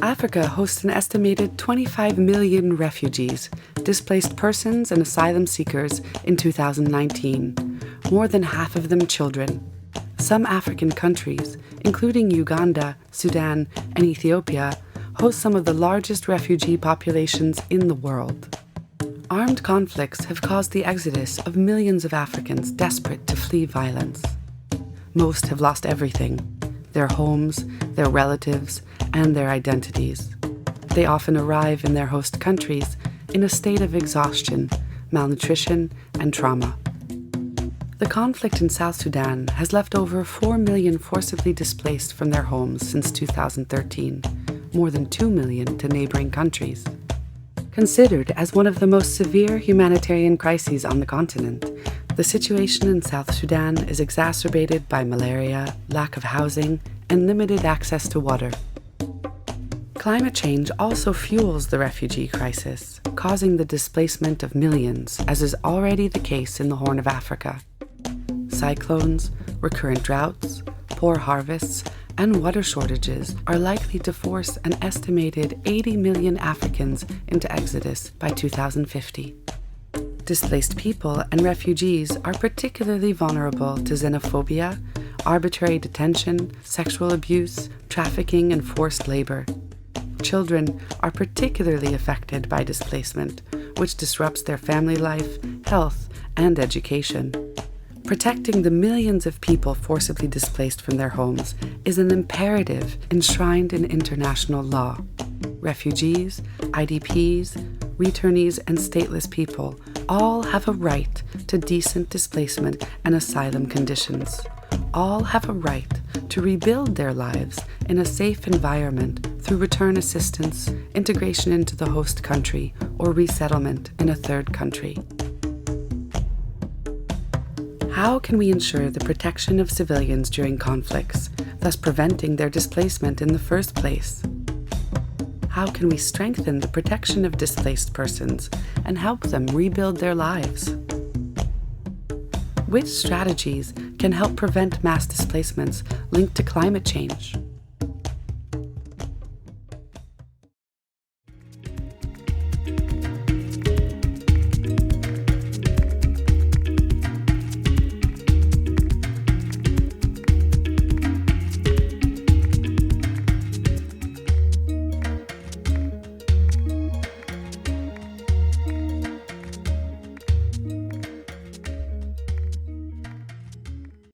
Africa hosts an estimated 25 million refugees, displaced persons and asylum seekers in 2019, more than half of them children. Some African countries, including Uganda, Sudan, and Ethiopia, host some of the largest refugee populations in the world. Armed conflicts have caused the exodus of millions of Africans desperate to flee violence. Most have lost everything: their homes, their relatives, and their identities. They often arrive in their host countries in a state of exhaustion, malnutrition, and trauma. The conflict in South Sudan has left over 4 million forcibly displaced from their homes since 2013, more than 2 million to neighboring countries. Considered as one of the most severe humanitarian crises on the continent, the situation in South Sudan is exacerbated by malaria, lack of housing, and limited access to water. Climate change also fuels the refugee crisis, causing the displacement of millions, as is already the case in the Horn of Africa. Cyclones, recurrent droughts, poor harvests, and water shortages are likely to force an estimated 80 million Africans into exodus by 2050. Displaced people and refugees are particularly vulnerable to xenophobia, arbitrary detention, sexual abuse, trafficking, and forced labor. Children are particularly affected by displacement, which disrupts their family life, health, and education. Protecting the millions of people forcibly displaced from their homes is an imperative enshrined in international law. Refugees, IDPs, returnees, and stateless people all have a right to decent displacement and asylum conditions. All have a right to rebuild their lives in a safe environment through return assistance, integration into the host country, or resettlement in a third country. How can we ensure the protection of civilians during conflicts, thus preventing their displacement in the first place? How can we strengthen the protection of displaced persons and help them rebuild their lives? Which strategies can help prevent mass displacements linked to climate change?